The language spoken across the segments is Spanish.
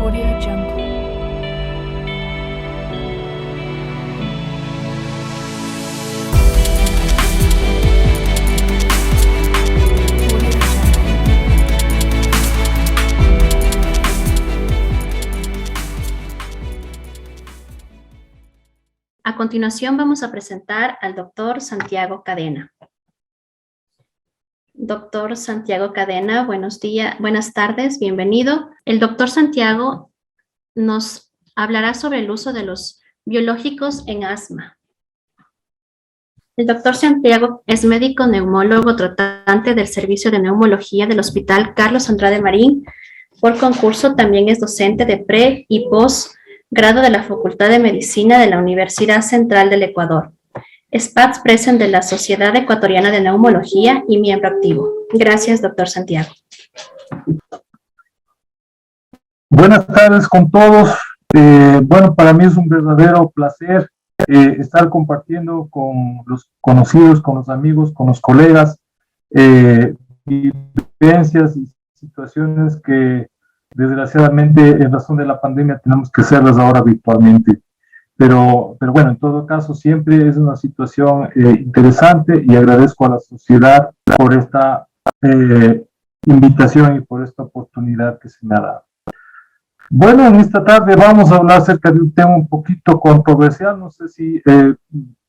Audio Jungle. A continuación vamos a presentar al doctor Santiago Cadena. Doctor Santiago Cadena, buenos días, buenas tardes, bienvenido. El doctor Santiago nos hablará sobre el uso de los biológicos en asma. El doctor Santiago es médico neumólogo tratante del Servicio de Neumología del Hospital Carlos Andrade Marín. Por concurso también es docente de pre y postgrado de la Facultad de Medicina de la Universidad Central del Ecuador. Spats Present de la Sociedad Ecuatoriana de Neumología y miembro activo. Gracias, doctor Santiago. Buenas tardes con todos. Bueno, para mí es un verdadero placer estar compartiendo con los conocidos, con los amigos, con los colegas, vivencias y situaciones que desgraciadamente en razón de la pandemia tenemos que hacerlas ahora virtualmente. Pero bueno, en todo caso, siempre es una situación interesante y agradezco a la sociedad por esta invitación y por esta oportunidad que se me ha dado. Bueno, en esta tarde vamos a hablar acerca de un tema un poquito controversial. No sé si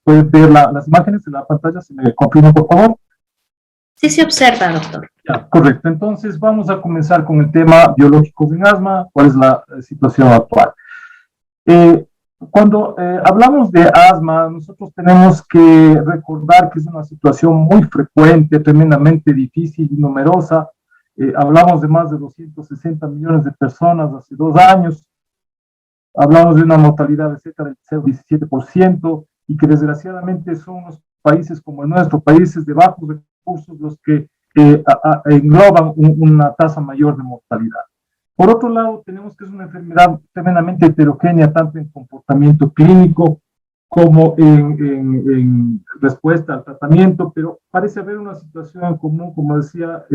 pueden ver las imágenes en la pantalla, si me confirman, por favor. Sí se observa, doctor. Ya, correcto. Entonces vamos a comenzar con el tema biológicos en asma. ¿Cuál es la situación actual? Cuando hablamos de asma, nosotros tenemos que recordar que es una situación muy frecuente, tremendamente difícil y numerosa. Hablamos de más de 260 millones de personas hace 2 años. Hablamos de una mortalidad de cerca del 0,17% y que desgraciadamente son los países como el nuestro, países de bajos recursos, los que engloban una tasa mayor de mortalidad. Por otro lado, tenemos que es una enfermedad tremendamente heterogénea, tanto en comportamiento clínico como en respuesta al tratamiento, pero parece haber una situación en común, como decía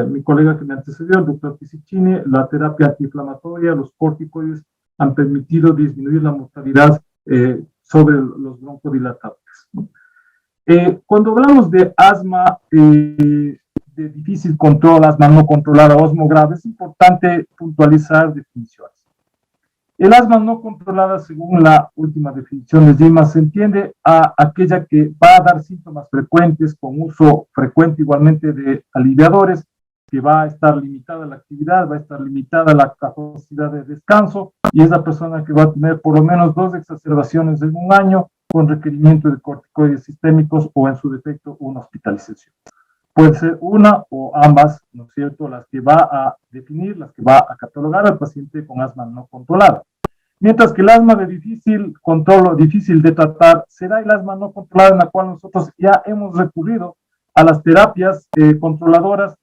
mi colega que me antecedió, el doctor Pisicini. La terapia antiinflamatoria, los corticoides han permitido disminuir la mortalidad sobre los broncodilatadores. Cuando hablamos de asma, de difícil control, asma no controlada, asma grave, es importante puntualizar definiciones. El asma no controlada, según la última definición de JIMA, se entiende a aquella que va a dar síntomas frecuentes con uso frecuente igualmente de aliviadores, que va a estar limitada la actividad, va a estar limitada la capacidad de descanso, y es la persona que va a tener por lo menos 2 exacerbaciones en un año con requerimiento de corticoides sistémicos o en su defecto una hospitalización. Puede ser una o ambas, ¿no es cierto?, las que va a definir, las que va a catalogar al paciente con asma no controlada. Mientras que el asma de difícil control o difícil de tratar será el asma no controlada, en la cual nosotros ya hemos recurrido a las terapias controladoras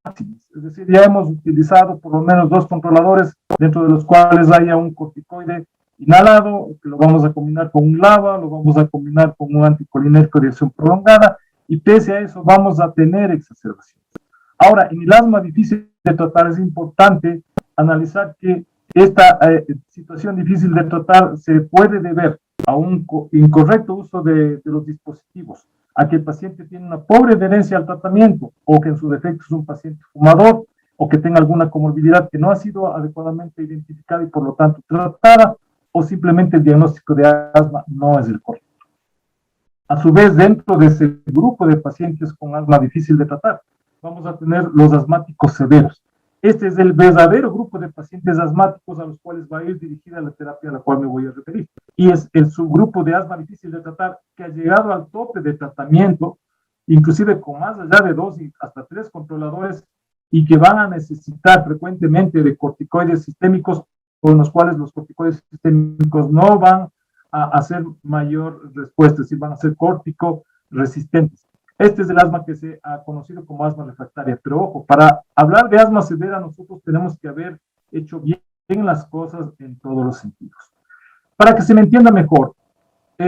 máximas. Es decir, ya hemos utilizado por lo menos 2 controladores, dentro de los cuales haya un corticoide inhalado, que lo vamos a combinar con un LABA, lo vamos a combinar con un anticolinérgico de acción prolongada, y pese a eso vamos a tener exacerbaciones. Ahora, en el asma difícil de tratar es importante analizar que esta situación difícil de tratar se puede deber a un incorrecto uso de los dispositivos, a que el paciente tiene una pobre adherencia al tratamiento, o que en su defecto es un paciente fumador, o que tenga alguna comorbilidad que no ha sido adecuadamente identificada y por lo tanto tratada, o simplemente el diagnóstico de asma no es el correcto. A su vez, dentro de ese grupo de pacientes con asma difícil de tratar, vamos a tener los asmáticos severos. Este es el verdadero grupo de pacientes asmáticos a los cuales va a ir dirigida la terapia a la cual me voy a referir. Y es el subgrupo de asma difícil de tratar que ha llegado al tope de tratamiento, inclusive con más allá de 2 y hasta 3 controladores, y que van a necesitar frecuentemente de corticoides sistémicos, con los cuales los corticoides sistémicos no van a hacer mayor respuesta, es decir, van a ser córtico resistentes. Este es el asma que se ha conocido como asma refractaria. Pero ojo, para hablar de asma severa nosotros tenemos que haber hecho bien las cosas en todos los sentidos. Para que se me entienda mejor,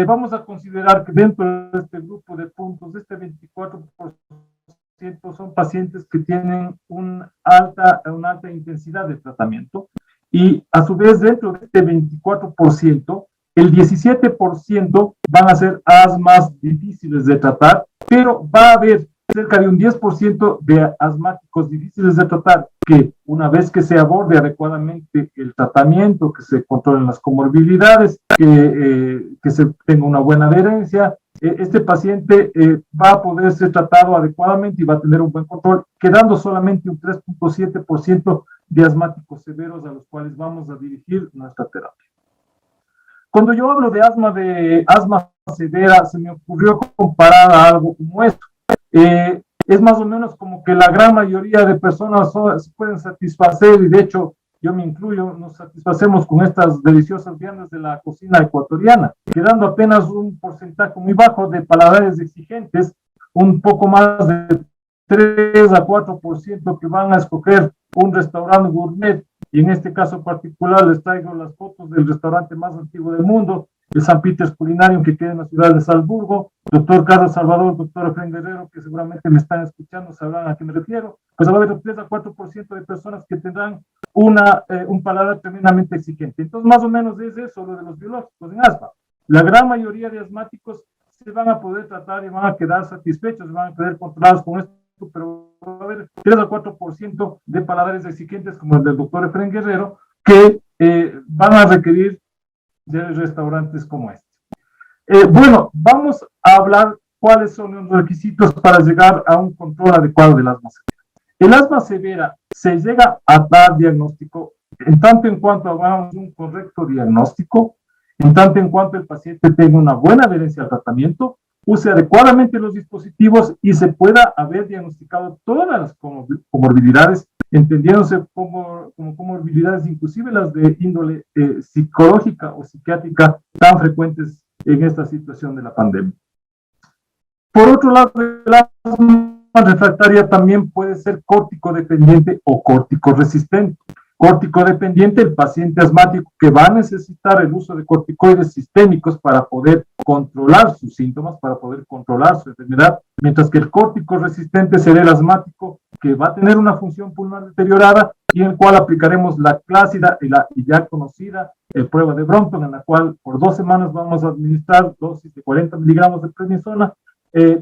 vamos a considerar que dentro de este grupo de puntos, este 24% son pacientes que tienen una alta intensidad de tratamiento, y a su vez dentro de este 24%, el 17% van a ser asmas difíciles de tratar, pero va a haber cerca de un 10% de asmáticos difíciles de tratar que una vez que se aborde adecuadamente el tratamiento, que se controlen las comorbilidades, que se tenga una buena adherencia, este paciente va a poder ser tratado adecuadamente y va a tener un buen control, quedando solamente un 3.7% de asmáticos severos a los cuales vamos a dirigir nuestra terapia. Cuando yo hablo de asma severa, se me ocurrió comparar a algo como esto. Es más o menos como que la gran mayoría de personas se pueden satisfacer, y de hecho yo me incluyo, nos satisfacemos con estas deliciosas viandas de la cocina ecuatoriana, quedando apenas un porcentaje muy bajo de paladares exigentes, un poco más de 3 a 4% que van a escoger un restaurante gourmet, y en este caso particular les traigo las fotos del restaurante más antiguo del mundo, el San Peter's Culinarium, que queda en la ciudad de Salzburgo. Doctor Carlos Salvador, doctor Efraín Guerrero, que seguramente me están escuchando, sabrán a qué me refiero, pues va a haber 3 a 4% de personas que tendrán un paladar tremendamente exigente. Entonces, más o menos es eso lo de los biológicos en asma. La gran mayoría de asmáticos se van a poder tratar y van a quedar satisfechos, van a quedar controlados con esto, pero va a haber 3 a 4% de paladares exigentes, como el del doctor Efraín Guerrero, que van a requerir de restaurantes como este. Bueno, vamos a hablar cuáles son los requisitos para llegar a un control adecuado del asma severa. El asma severa se llega a dar diagnóstico en tanto en cuanto hagamos un correcto diagnóstico, en tanto en cuanto el paciente tenga una buena adherencia al tratamiento, use adecuadamente los dispositivos y se pueda haber diagnosticado todas las comorbilidades, entendiéndose como comorbilidades, inclusive las de índole psicológica o psiquiátrica tan frecuentes en esta situación de la pandemia. Por otro lado, la asma refractaria también puede ser córtico-dependiente o córtico-resistente. Córtico-dependiente, el paciente asmático que va a necesitar el uso de corticoides sistémicos para poder controlar sus síntomas, para poder controlar su enfermedad, mientras que el córtico-resistente será el asmático que va a tener una función pulmonar deteriorada y en el cual aplicaremos la clásica y la ya conocida prueba de Brompton, en la cual por 2 semanas vamos a administrar dosis de 40 miligramos de prednisona,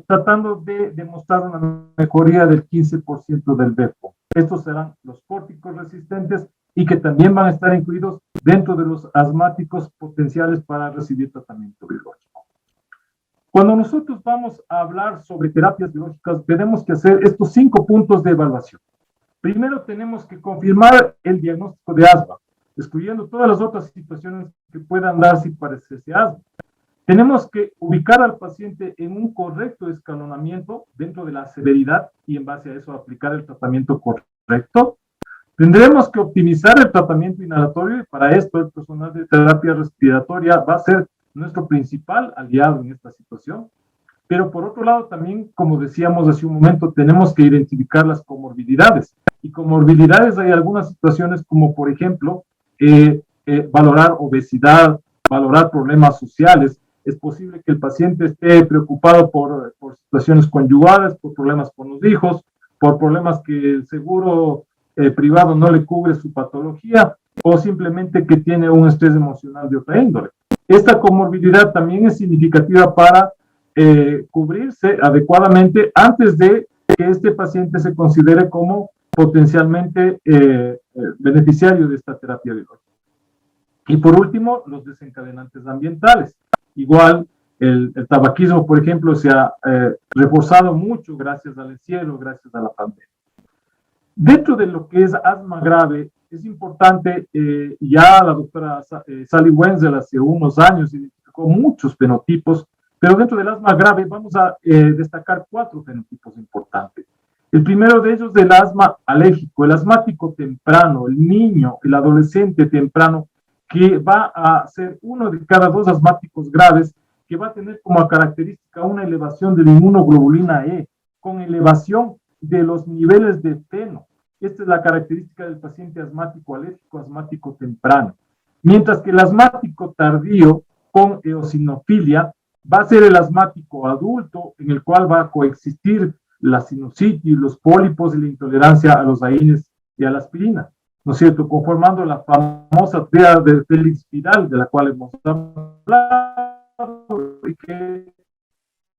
tratando de demostrar una mejoría del 15% del BEPO. Estos serán los córticos resistentes y que también van a estar incluidos dentro de los asmáticos potenciales para recibir tratamiento biológico. Cuando nosotros vamos a hablar sobre terapias biológicas, tenemos que hacer estos 5 puntos de evaluación. Primero tenemos que confirmar el diagnóstico de asma, excluyendo todas las otras situaciones que puedan darse y parecerse asma. Tenemos que ubicar al paciente en un correcto escalonamiento dentro de la severidad y en base a eso aplicar el tratamiento correcto. Tendremos que optimizar el tratamiento inhalatorio y para esto el personal de terapia respiratoria va a ser nuestro principal aliado en esta situación. Pero por otro lado también, como decíamos hace un momento, tenemos que identificar las comorbilidades. Y comorbilidades hay algunas situaciones como por ejemplo valorar obesidad, valorar problemas sociales. Es posible que el paciente esté preocupado por situaciones conyugales, por problemas con los hijos, por problemas que el seguro privado no le cubre su patología o simplemente que tiene un estrés emocional de otra índole. Esta comorbilidad también es significativa para cubrirse adecuadamente antes de que este paciente se considere como potencialmente beneficiario de esta terapia biológica. Y por último, los desencadenantes ambientales. Igual, el tabaquismo, por ejemplo, se ha reforzado mucho gracias al encierro, gracias a la pandemia. Dentro de lo que es asma grave, es importante, ya la doctora Sally Wenzel hace unos años identificó muchos fenotipos, pero dentro del asma grave vamos a destacar 4 fenotipos importantes. El primero de ellos del asma alérgico, el asmático temprano, el niño, el adolescente temprano, que va a ser uno de cada 2 asmáticos graves, que va a tener como característica una elevación de la inmunoglobulina E, con elevación de los niveles de feno. Esta es la característica del paciente asmático alérgico, asmático temprano. Mientras que el asmático tardío, con eosinofilia, va a ser el asmático adulto, en el cual va a coexistir la sinusitis, los pólipos y la intolerancia a los AINES y a la aspirina. ¿no es cierto?, conformando la famosa tríada de Félix Vidal, de la cual hemos hablado, y que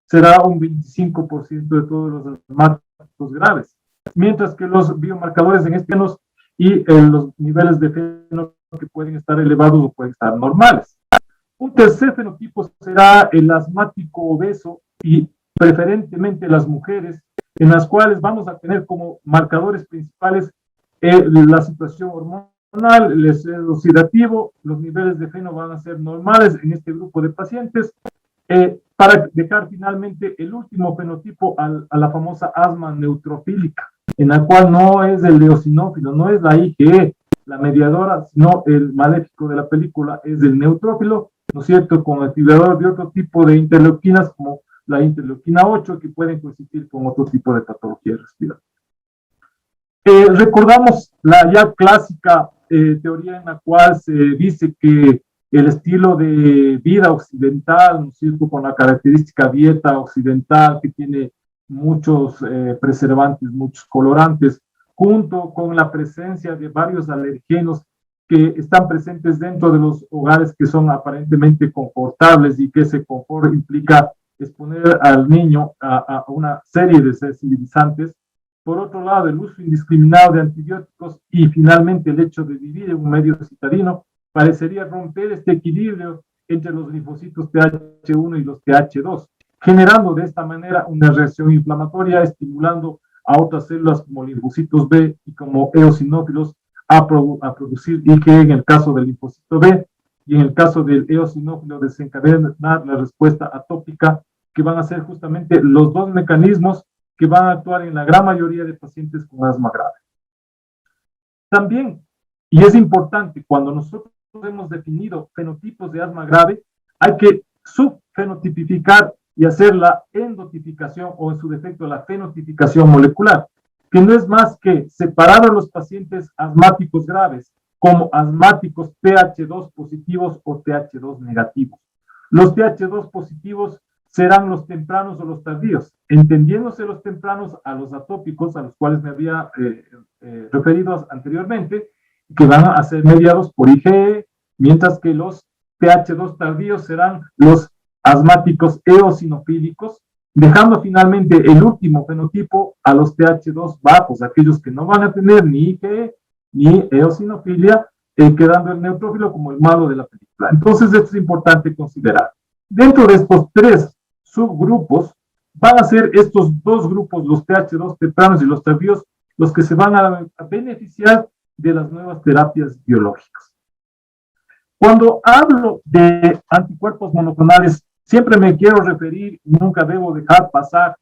será un 25% de todos los asmáticos graves, mientras que los biomarcadores en este caso y los niveles de fenótipo que pueden estar elevados o pueden estar normales. Un tercer fenotipo será el asmático obeso y preferentemente las mujeres, en las cuales vamos a tener como marcadores principales la situación hormonal, el estrés oxidativo, los niveles de feno van a ser normales en este grupo de pacientes, para dejar finalmente el último fenotipo a la famosa asma neutrofílica, en la cual no es el eosinófilo, no es la IgE, la mediadora, sino el maléfico de la película es el neutrófilo, ¿no es cierto?, con activador de otro tipo de interleuquinas como la interleuquina 8, que pueden coexistir con otro tipo de patología respiratoria. Recordamos la ya clásica teoría en la cual se dice que el estilo de vida occidental, ¿no es cierto?, con la característica dieta occidental que tiene muchos preservantes, muchos colorantes, junto con la presencia de varios alergenos que están presentes dentro de los hogares que son aparentemente confortables y que ese confort implica exponer al niño a una serie de sensibilizantes. Por otro lado, el uso indiscriminado de antibióticos y finalmente el hecho de vivir en un medio citadino parecería romper este equilibrio entre los linfocitos TH1 y los TH2, generando de esta manera una reacción inflamatoria, estimulando a otras células como linfocitos B y como eosinófilos a producir IgE en el caso del linfocito B, y en el caso del eosinófilo desencadenar la respuesta atópica, que van a ser justamente los dos mecanismos que van a actuar en la gran mayoría de pacientes con asma grave. También, y es importante, cuando nosotros hemos definido fenotipos de asma grave, hay que subfenotipificar y hacer la endotipicación o en su defecto la fenotipicación molecular, que no es más que separar a los pacientes asmáticos graves como asmáticos TH2 positivos o TH2 negativos. Los TH2 positivos serán los tempranos o los tardíos, entendiéndose los tempranos a los atópicos, a los cuales me había referido anteriormente, que van a ser mediados por IgE, mientras que los TH2 tardíos serán los asmáticos eosinofílicos, dejando finalmente el último fenotipo a los TH2 bajos, aquellos que no van a tener ni IgE ni eosinofilia, quedando el neutrófilo como el malo de la película. Entonces, esto es importante considerar. Dentro de estos tres subgrupos, van a ser estos dos grupos, los TH2 tempranos y los tardíos, los que se van a beneficiar de las nuevas terapias biológicas. Cuando hablo de anticuerpos monoclonales, siempre me quiero referir, nunca debo dejar pasar,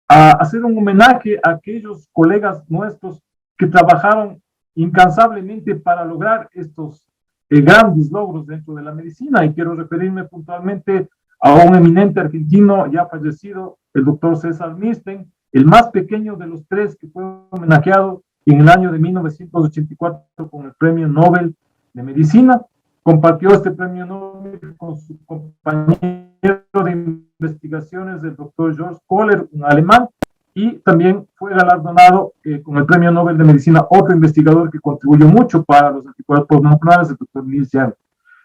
a hacer un homenaje a aquellos colegas nuestros que trabajaron incansablemente para lograr estos grandes logros dentro de la medicina, y quiero referirme puntualmente a un eminente argentino ya fallecido, el doctor César Misten, el más pequeño de los tres que fue homenajeado en el año de 1984 con el Premio Nobel de Medicina. Compartió este Premio Nobel con su compañero de investigaciones, el doctor George Kohler, un alemán, y también fue galardonado con el Premio Nobel de Medicina otro investigador que contribuyó mucho para los anticuerpos monoclonales, el doctor Nils Young.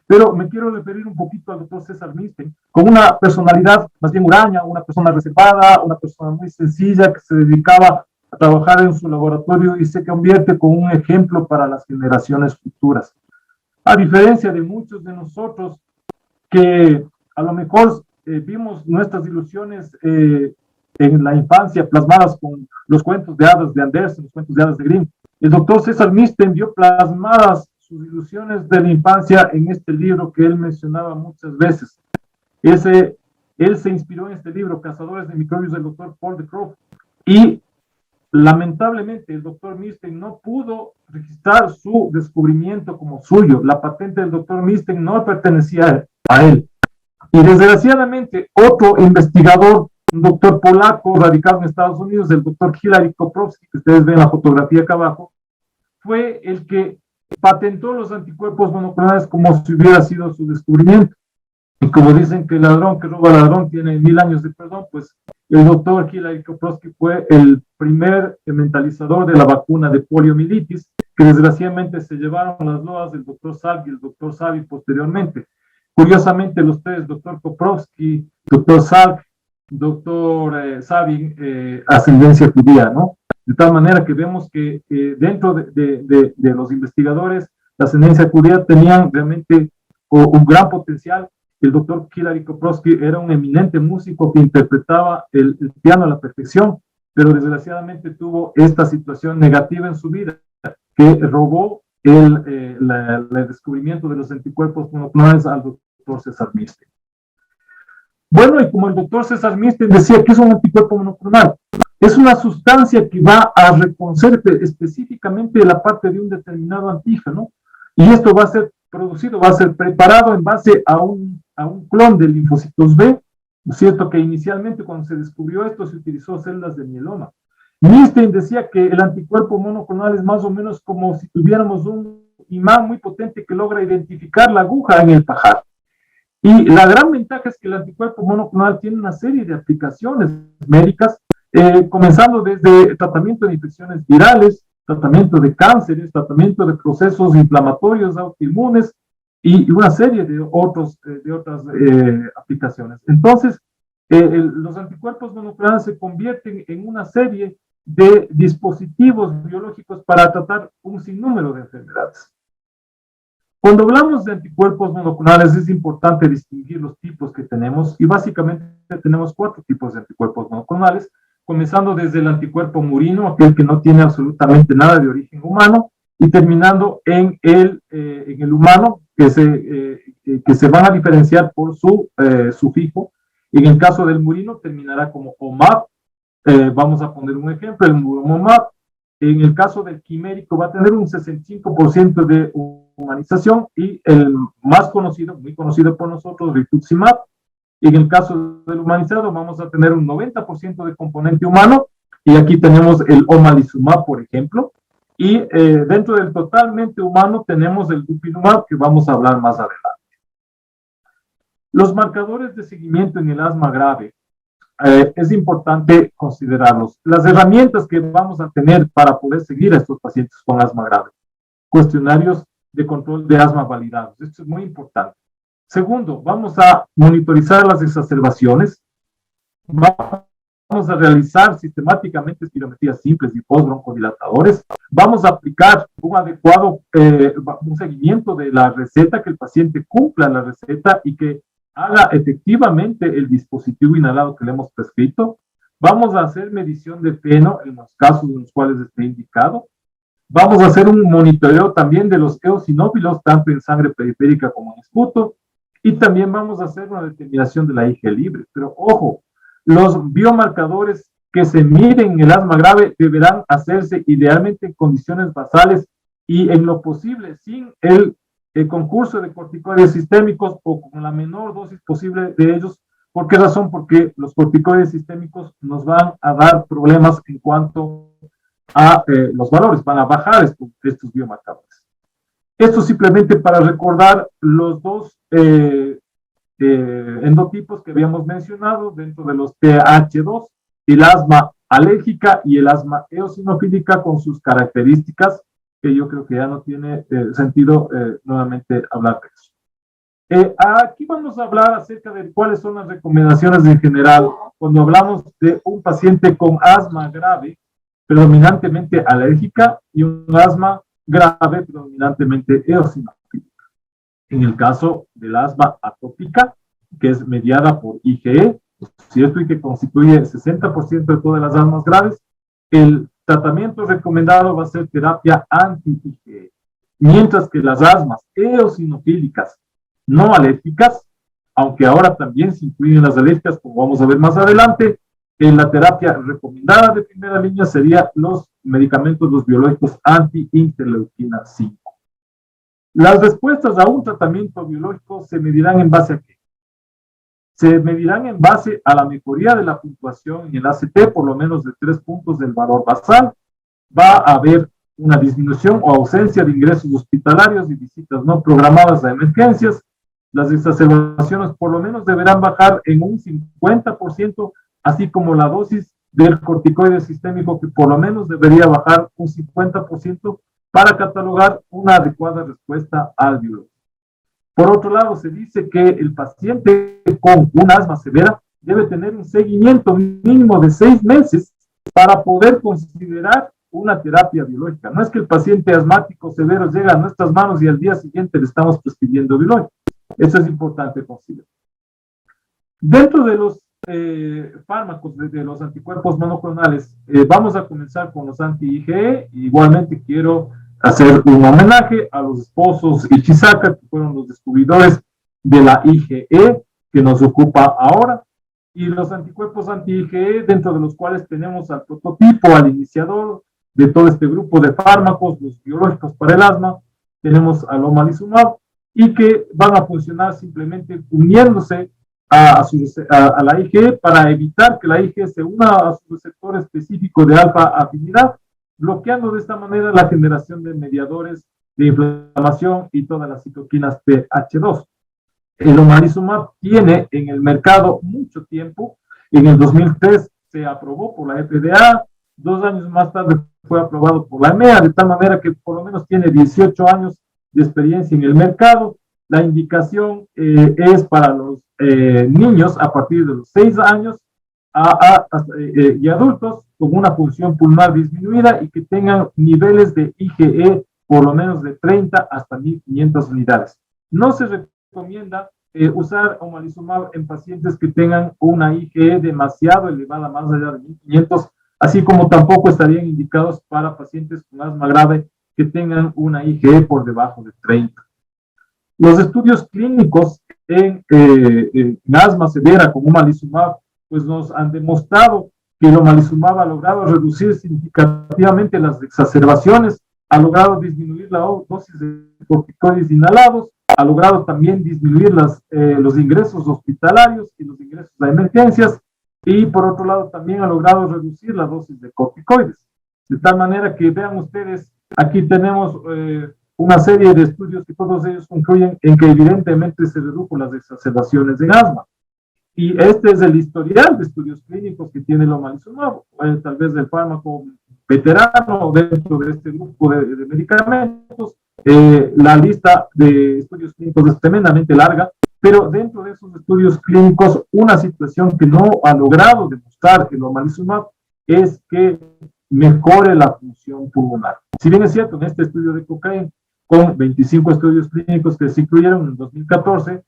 Pero me quiero referir un poquito al doctor César Misten, con una personalidad más bien huraña, una persona reservada, una persona muy sencilla que se dedicaba a trabajar en su laboratorio y se convierte con un ejemplo para las generaciones futuras. A diferencia de muchos de nosotros que a lo mejor vimos nuestras ilusiones en la infancia plasmadas con los cuentos de hadas de Andersen, los cuentos de hadas de Grimm, el doctor César Misten vio plasmadas sus ilusiones de la infancia en este libro que él mencionaba muchas veces. Él se inspiró en este libro, Cazadores de Microbios, del doctor Paul de Croft, y lamentablemente el doctor Misten no pudo registrar su descubrimiento como suyo. La patente del doctor Misten no pertenecía a él. Y desgraciadamente otro investigador, un doctor polaco radicado en Estados Unidos, el doctor Hilary Koprowski, que ustedes ven la fotografía acá abajo, fue el que patentó los anticuerpos monoclonales como si hubiera sido su descubrimiento. Y como dicen que el ladrón que roba al ladrón tiene 1000 años de perdón, pues el doctor Hilary Koprowski fue el primer mentalizador de la vacuna de poliomielitis, que desgraciadamente se llevaron las loas del doctor Salk y el doctor Savi posteriormente. Curiosamente, los tres, doctor Koprovsky, doctor Salk, doctor Savi, ascendencia judía, ¿no? De tal manera que vemos que dentro de los investigadores, la ascendencia judía tenían realmente un gran potencial. El doctor Hilary Koprovsky era un eminente músico que interpretaba el piano a la perfección, pero desgraciadamente tuvo esta situación negativa en su vida, que robó el descubrimiento de los anticuerpos monoclonales al doctor César Milstein. Bueno, y como el doctor César Milstein decía, ¿qué es un anticuerpo monoclonal? Es una sustancia que va a reconocer específicamente la parte de un determinado antígeno, y esto va a ser producido, va a ser preparado en base a un clon de linfocitos B, ¿no es cierto? Que inicialmente cuando se descubrió esto se utilizó células de mieloma. Milstein decía que el anticuerpo monoclonal es más o menos como si tuviéramos un imán muy potente que logra identificar la aguja en el pajar. Y la gran ventaja es que el anticuerpo monoclonal tiene una serie de aplicaciones médicas, comenzando desde tratamiento de infecciones virales, tratamiento de cánceres, tratamiento de procesos inflamatorios autoinmunes y una serie de otras aplicaciones. Entonces, los anticuerpos monoclonales se convierten en una serie de dispositivos biológicos para tratar un sinnúmero de enfermedades. Cuando hablamos de anticuerpos monoclonales es importante distinguir los tipos que tenemos, y básicamente tenemos 4 tipos de anticuerpos monoclonales, comenzando desde el anticuerpo murino, aquel que no tiene absolutamente nada de origen humano, y terminando en el humano, que se van a diferenciar por su sufijo. En el caso del murino terminará como OMAP, vamos a poner un ejemplo, el Muromomab. En el caso del quimérico va a tener un 65% de humanización, y el más conocido, muy conocido por nosotros, Rituximab. En el caso del humanizado vamos a tener un 90% de componente humano, y aquí tenemos el Omalizumab, por ejemplo, y dentro del totalmente humano tenemos el Dupilumab, que vamos a hablar más adelante. Los marcadores de seguimiento en el asma grave, es importante considerarlos. Las herramientas que vamos a tener para poder seguir a estos pacientes con asma grave: cuestionarios de control de asma validados. Esto es muy importante. Segundo, vamos a monitorizar las exacerbaciones. Vamos a realizar sistemáticamente espirometrías simples y postbroncodilatadores. Vamos a aplicar un adecuado un seguimiento de la receta, que el paciente cumpla la receta y que haga efectivamente el dispositivo inhalado que le hemos prescrito. Vamos a hacer medición de feno en los casos en los cuales esté indicado. Vamos a hacer un monitoreo también de los eosinófilos, tanto en sangre periférica como en esputo, y también vamos a hacer una determinación de la IgE libre. Pero ojo, los biomarcadores que se miden en el asma grave deberán hacerse idealmente en condiciones basales y en lo posible sin el concurso de corticoides sistémicos, o con la menor dosis posible de ellos. ¿Por qué razón? Porque los corticoides sistémicos nos van a dar problemas en cuanto a los valores, van a bajar estos biomarcadores. Esto simplemente para recordar los dos endotipos que habíamos mencionado dentro de los TH2, el asma alérgica y el asma eosinofílica, con sus características, que yo creo que ya no tiene sentido nuevamente hablar de eso. Aquí vamos a hablar acerca de cuáles son las recomendaciones en general cuando hablamos de un paciente con asma grave, predominantemente alérgica, y un asma grave, predominantemente eosinofílica. En el caso del asma atópica, que es mediada por IgE, ¿cierto? Y que constituye el 60% de todas las asmas graves, el tratamiento recomendado va a ser terapia anti-IgE. Mientras que las asmas eosinofílicas no alérgicas, aunque ahora también se incluyen las alérgicas, como vamos a ver más adelante, en la terapia recomendada de primera línea serían los medicamentos, los biológicos anti-interleuquina 5. Las respuestas a un tratamiento biológico se medirán en base a qué? Se medirán en base a la mejoría de la puntuación en el ACT, por lo menos de 3 puntos del valor basal. Va a haber una disminución o ausencia de ingresos hospitalarios y visitas no programadas a emergencias. Las exacerbaciones por lo menos deberán bajar en un 50%, así como la dosis del corticoide sistémico, que por lo menos debería bajar un 50%, para catalogar una adecuada respuesta al biológico. Por otro lado, se dice que el paciente con un asma severa debe tener un seguimiento mínimo de 6 meses para poder considerar una terapia biológica. No es que el paciente asmático severo llega a nuestras manos y al día siguiente le estamos prescribiendo biológico. Eso es importante considerar. Dentro de los fármacos, de los anticuerpos monoclonales, vamos a comenzar con los anti-IgE. Igualmente quiero hacer un homenaje a los esposos Ichizaka, que fueron los descubridores de la IgE que nos ocupa ahora, y los anticuerpos anti-IgE, dentro de los cuales tenemos al prototipo, al iniciador de todo este grupo de fármacos, los biológicos para el asma, tenemos al omalizumab, y que van a funcionar simplemente uniéndose a la IgE para evitar que la IgE se una a su receptor específico de alfa afinidad, bloqueando de esta manera la generación de mediadores de inflamación y todas las citoquinas PH2. El omalizumab tiene en el mercado mucho tiempo. En el 2003 se aprobó por la FDA, 2 años más tarde fue aprobado por la EMEA, de tal manera que por lo menos tiene 18 años de experiencia en el mercado. La indicación es para los niños a partir de los 6 años y adultos con una función pulmonar disminuida y que tengan niveles de IgE por lo menos de 30 hasta 1500 unidades. No se recomienda usar omalizumab en pacientes que tengan una IgE demasiado elevada, más allá de 1500, así como tampoco estarían indicados para pacientes con asma grave que tengan una IgE por debajo de 30. Los estudios clínicos en asma severa con omalizumab pues nos han demostrado que el omalizumab ha logrado reducir significativamente las exacerbaciones, ha logrado disminuir la dosis de corticoides inhalados, ha logrado también disminuir los ingresos hospitalarios y los ingresos a emergencias, y por otro lado también ha logrado reducir la dosis de corticoides. De tal manera que vean ustedes, aquí tenemos una serie de estudios que todos ellos concluyen en que evidentemente se redujo las exacerbaciones en asma. Y este es el historial de estudios clínicos que tiene el omalizumab, tal vez el fármaco veterano dentro de este grupo de medicamentos. La lista de estudios clínicos es tremendamente larga, pero dentro de esos estudios clínicos, una situación que no ha logrado demostrar el omalizumab es que mejore la función pulmonar. Si bien es cierto, en este estudio de Cochrane, con 25 estudios clínicos que se incluyeron en 2014,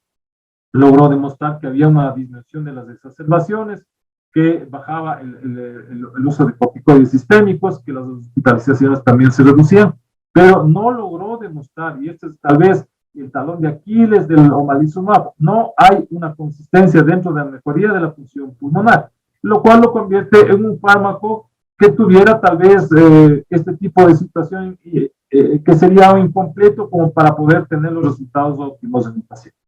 logró demostrar que había una disminución de las exacerbaciones, que bajaba el uso de corticoides sistémicos, que las hospitalizaciones también se reducían, pero no logró demostrar, y este es tal vez el talón de Aquiles del omalizumab, no hay una consistencia dentro de la mejoría de la función pulmonar, lo cual lo convierte en un fármaco que tuviera tal vez este tipo de situación que sería incompleto como para poder tener los resultados óptimos en el paciente.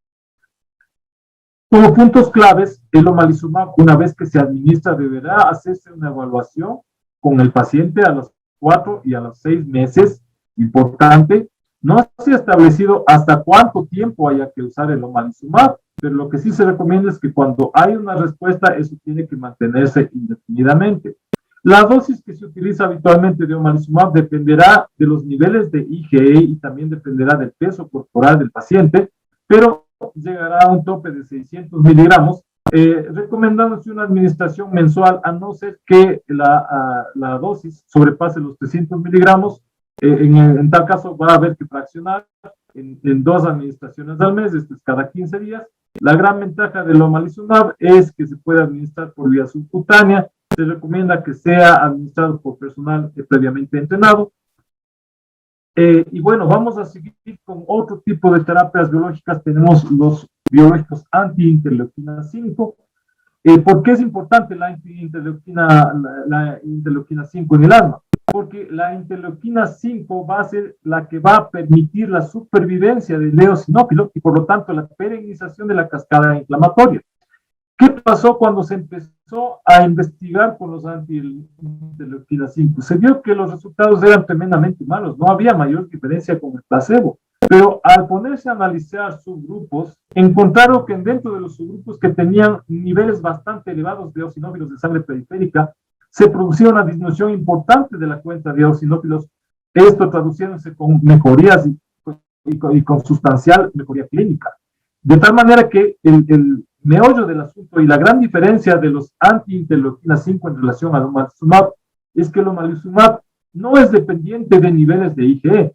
Como puntos claves, el omalizumab, una vez que se administra, deberá hacerse una evaluación con el paciente a los 4 y a los 6 meses. Importante, no se ha establecido hasta cuánto tiempo haya que usar el omalizumab, pero lo que sí se recomienda es que cuando hay una respuesta, eso tiene que mantenerse indefinidamente. La dosis que se utiliza habitualmente de omalizumab dependerá de los niveles de IgE y también dependerá del peso corporal del paciente, pero llegará a un tope de 600 miligramos, recomendándose una administración mensual, a no ser que la dosis sobrepase los 300 miligramos. En tal caso va a haber que fraccionar en 2 administraciones al mes, esto es cada 15 días. La gran ventaja del omalizumab es que se puede administrar por vía subcutánea, se recomienda que sea administrado por personal previamente entrenado. Y bueno, vamos a seguir con otro tipo de terapias biológicas. Tenemos los biológicos anti-interleuquina 5. ¿Por qué es importante la interleuquina 5 en el asma? Porque la interleuquina 5 va a ser la que va a permitir la supervivencia del eosinófilo y por lo tanto la perennización de la cascada inflamatoria. ¿Qué pasó cuando se empezó a investigar con los anti-interleuquina 5? Se vio que los resultados eran tremendamente malos, no había mayor diferencia con el placebo. Pero al ponerse a analizar subgrupos, encontraron que dentro de los subgrupos que tenían niveles bastante elevados de eosinófilos de sangre periférica, se producía una disminución importante de la cuenta de eosinófilos esto traduciéndose con mejorías y con sustancial mejoría clínica. De tal manera que el meollo del asunto y la gran diferencia de los anti-interleuquina 5 en relación al omalizumab es que el omalizumab no es dependiente de niveles de IgE,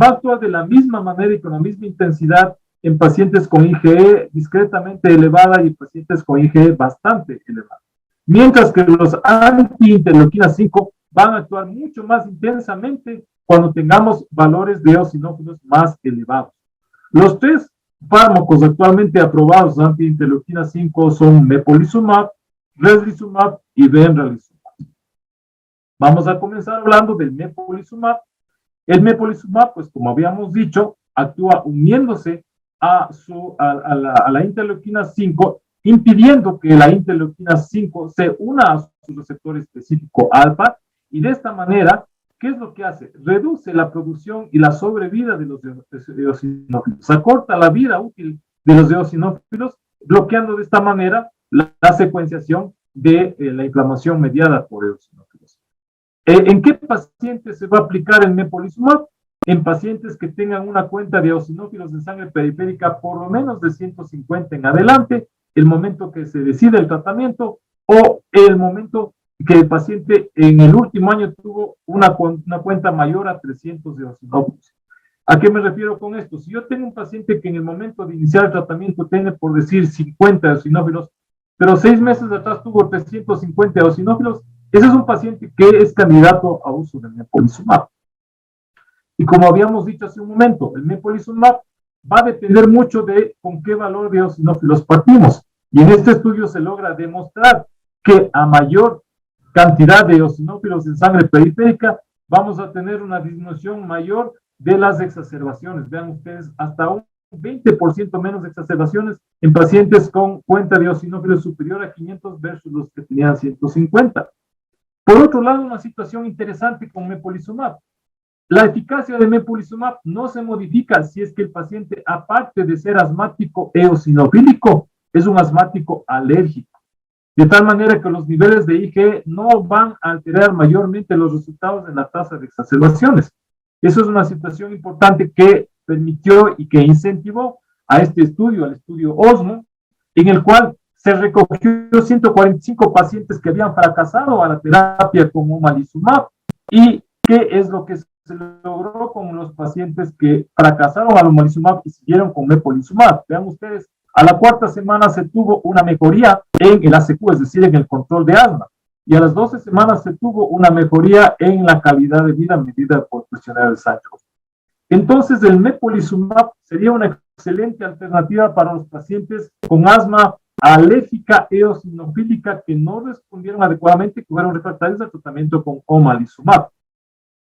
va a actuar de la misma manera y con la misma intensidad en pacientes con IgE discretamente elevada y en pacientes con IgE bastante elevada. Mientras que los anti-interleuquina 5 van a actuar mucho más intensamente cuando tengamos valores de eosinófilos más elevados. Los tres fármacos actualmente aprobados anti-interleuquina 5 son mepolizumab, reslizumab y benralizumab. Vamos a comenzar hablando del mepolizumab. El mepolizumab, pues como habíamos dicho, actúa uniéndose a la interleuquina 5, impidiendo que la interleuquina 5 se una a su receptor específico alfa, y de esta manera, ¿qué es lo que hace? Reduce la producción y la sobrevida de los eosinófilos, acorta la vida útil de los eosinófilos, bloqueando de esta manera la secuenciación de la inflamación mediada por eosinófilos. ¿En qué pacientes se va a aplicar el mepolizumab? En pacientes que tengan una cuenta de eosinófilos de sangre periférica por lo menos de 150 en adelante, el momento que se decide el tratamiento o el momento que el paciente en el último año tuvo una cuenta mayor a 300 de eosinófilos. ¿A qué me refiero con esto? Si yo tengo un paciente que en el momento de iniciar el tratamiento tiene, por decir, 50 eosinófilos, pero 6 meses atrás tuvo 350 eosinófilos, ese es un paciente que es candidato a uso del mepolizumab. Y como habíamos dicho hace un momento, el mepolizumab va a depender mucho de con qué valor de eosinófilos partimos. Y en este estudio se logra demostrar que a mayor cantidad de eosinófilos en sangre periférica, vamos a tener una disminución mayor de las exacerbaciones. Vean ustedes, hasta un 20% menos de exacerbaciones en pacientes con cuenta de eosinófilos superior a 500 versus los que tenían 150. Por otro lado, una situación interesante con mepolizumab. La eficacia de mepolizumab no se modifica si es que el paciente, aparte de ser asmático eosinofílico, es un asmático alérgico. De tal manera que los niveles de IgE no van a alterar mayormente los resultados de la tasa de exacerbaciones. Eso es una situación importante que permitió y que incentivó a este estudio, al estudio OSMO, en el cual se recogió 145 pacientes que habían fracasado a la terapia con omalizumab. ¿Y qué es lo que se logró con los pacientes que fracasaron al omalizumab y siguieron con mepolizumab? Vean ustedes, a la cuarta semana se tuvo una mejoría en el ACQ, es decir, en el control de asma. Y a las 12 semanas se tuvo una mejoría en la calidad de vida medida por cuestionario de Sancho. Entonces, el mepolizumab sería una excelente alternativa para los pacientes con asma alérgica eosinofílica que no respondieron adecuadamente, que fueron refractarios al tratamiento con omalizumab.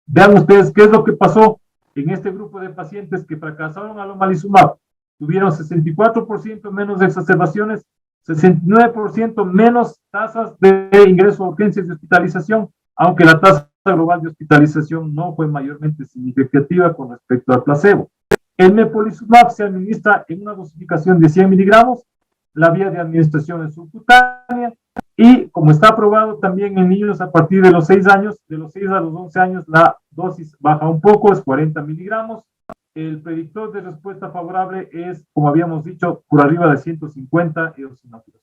Vean ustedes qué es lo que pasó en este grupo de pacientes que fracasaron al omalizumab. Tuvieron 64% menos de exacerbaciones, 69% menos tasas de ingreso a urgencias de hospitalización, aunque la tasa global de hospitalización no fue mayormente significativa con respecto al placebo. El mepolizumab se administra en una dosificación de 100 miligramos, la vía de administración es subcutánea, y como está aprobado también en niños a partir de los 6 años, de los 6 a los 11 años, la dosis baja un poco, es 40 miligramos. El predictor de respuesta favorable es, como habíamos dicho, por arriba de 150 eosinófilos.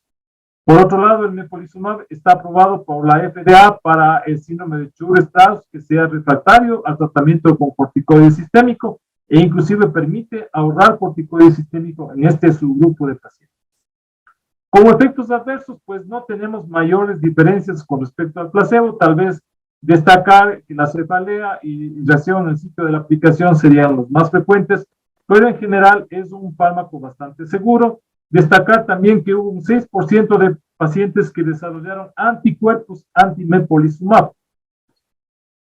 Por otro lado, el mepolizumab está aprobado por la FDA para el síndrome de Churg-Strauss, que sea refractario al tratamiento con corticoide sistémico, e inclusive permite ahorrar corticoide sistémico en este subgrupo de pacientes. Como efectos adversos, pues no tenemos mayores diferencias con respecto al placebo. Tal vez destacar que la cefalea y irritación en el sitio de la aplicación serían los más frecuentes, pero en general es un fármaco bastante seguro. Destacar también que hubo un 6% de pacientes que desarrollaron anticuerpos anti-mepolizumab.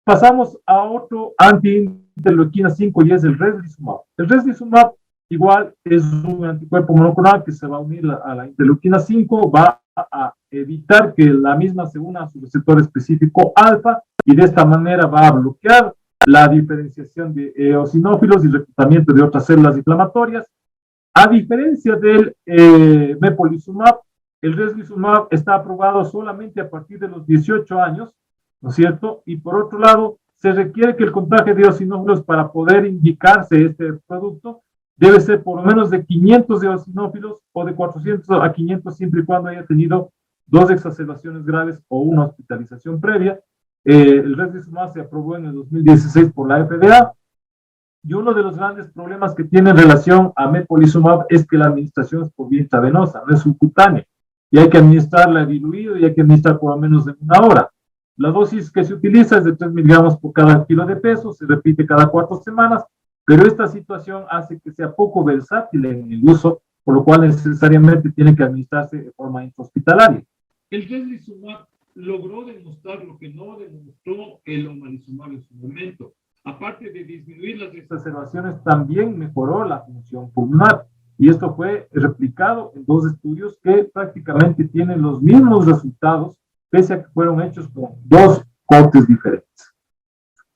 Pasamos a otro anti-interleuquina 5 y es el reslizumab. El reslizumab igual es un anticuerpo monoclonal que se va a unir a la interleuquina 5, va a evitar que la misma se una a su receptor específico alfa y de esta manera va a bloquear la diferenciación de eosinófilos y reclutamiento de otras células inflamatorias. A diferencia del mepolizumab, el reslizumab está aprobado solamente a partir de los 18 años, ¿no es cierto? Y por otro lado, se requiere que el contagio de eosinófilos para poder indicarse este producto debe ser por lo menos de 500 eosinófilos o de 400 a 500 siempre y cuando haya tenido 2 exacerbaciones graves o una hospitalización previa. El Resdisumab se aprobó en el 2016 por la FDA y uno de los grandes problemas que tiene en relación a mepolizumab es que la administración es por vía intravenosa, no es subcutánea, y hay que administrarla diluido y hay que administrar por lo menos en 1 hora. La dosis que se utiliza es de 3 miligramos por cada kilo de peso, se repite cada 4 semanas, pero esta situación hace que sea poco versátil en el uso, por lo cual necesariamente tiene que administrarse de forma intrahospitalaria. El Resdisumab logró demostrar lo que no demostró el omalizumab en su momento. Aparte de disminuir las exacerbaciones, también mejoró la función pulmonar. Y esto fue replicado en 2 estudios que prácticamente tienen los mismos resultados, pese a que fueron hechos con 2 cortes diferentes.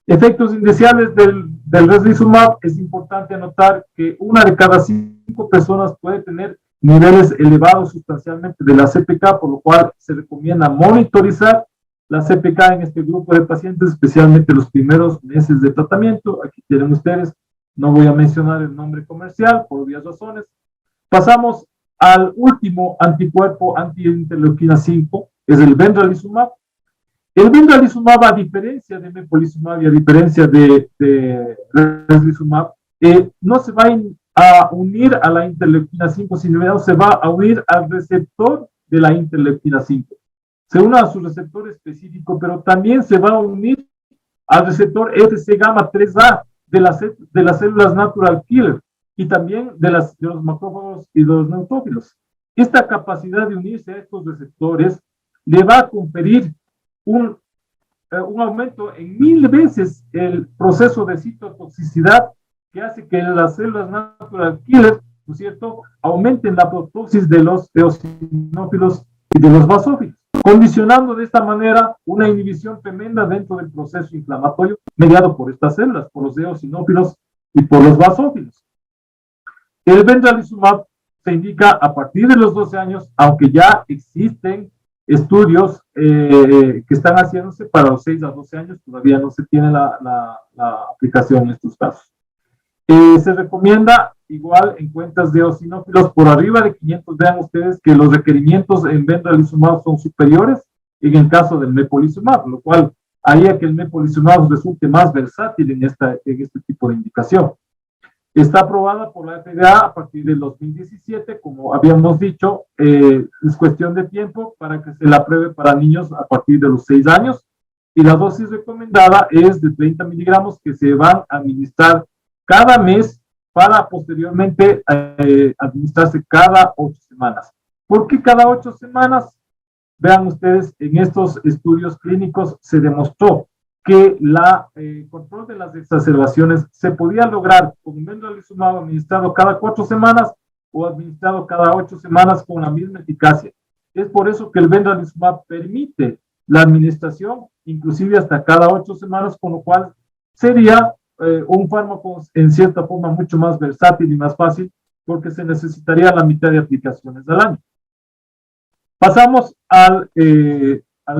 Efectos indeseables del Resdisumab, es importante anotar que 1 de cada 5 personas puede tener niveles elevados sustancialmente de la CPK, por lo cual se recomienda monitorizar la CPK en este grupo de pacientes, especialmente los primeros meses de tratamiento. Aquí tienen ustedes, no voy a mencionar el nombre comercial por obvias razones. Pasamos al último anticuerpo anti-interleuquina 5, es el benralizumab. El benralizumab, a diferencia de mepolizumab y a diferencia de resdisumab, no se va a unir a la interleuquina 5, sino se va a unir al receptor de la interleuquina 5. Se une a su receptor específico, pero también se va a unir al receptor Fc gamma 3A de las células natural killer y también de los macrófagos y de los neutrófilos. Esta capacidad de unirse a estos receptores le va a conferir un aumento en 1000 veces el proceso de citotoxicidad que hace que las células natural killer, ¿no es cierto?, aumenten la apoptosis de los eosinófilos y de los basófilos, condicionando de esta manera una inhibición tremenda dentro del proceso inflamatorio mediado por estas células, por los eosinófilos y por los basófilos. El benralizumab se indica a partir de los 12 años, aunque ya existen estudios que están haciéndose para los 6 a 12 años, todavía no se tiene la aplicación en estos casos. Se recomienda igual en cuentas de eosinófilos por arriba de 500, vean ustedes que los requerimientos en benralizumab son superiores en el caso del mepolizumab, lo cual haría que el mepolizumab resulte más versátil en este tipo de indicación. Está aprobada por la FDA a partir del 2017, como habíamos dicho, es cuestión de tiempo para que se la apruebe para niños a partir de los 6 años, y la dosis recomendada es de 30 miligramos que se van a administrar cada mes para posteriormente administrarse cada 8 semanas. ¿Por qué cada 8 semanas? Vean ustedes, en estos estudios clínicos se demostró que el control de las exacerbaciones se podía lograr con un benralizumab administrado cada 4 semanas o administrado cada 8 semanas con la misma eficacia. Es por eso que el benralizumab permite la administración inclusive hasta cada 8 semanas, con lo cual sería un fármaco en cierta forma mucho más versátil y más fácil, porque se necesitaría la mitad de aplicaciones al año. Pasamos al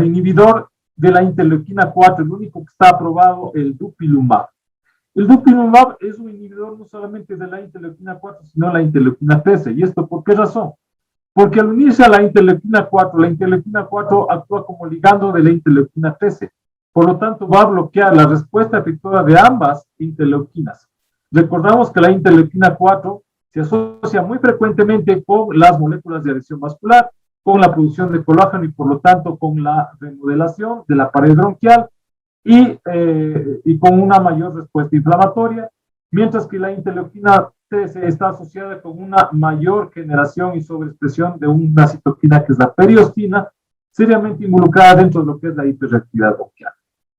inhibidor de la interleuquina 4, el único que está aprobado, el dupilumab. El dupilumab es un inhibidor no solamente de la interleuquina 4, sino de la interleuquina 13. ¿Y esto por qué razón? Porque al unirse a la interleuquina 4 actúa como ligando de la interleuquina 13. Por lo tanto, va a bloquear la respuesta efectora de ambas interleuquinas. Recordamos que la interleuquina 4 se asocia muy frecuentemente con las moléculas de adhesión vascular, con la producción de colágeno y por lo tanto con la remodelación de la pared bronquial y con una mayor respuesta inflamatoria, mientras que la interleuquina 13 está asociada con una mayor generación y sobreexpresión de una citoquina que es la periostina, seriamente involucrada dentro de lo que es la hiperreactividad bronquial.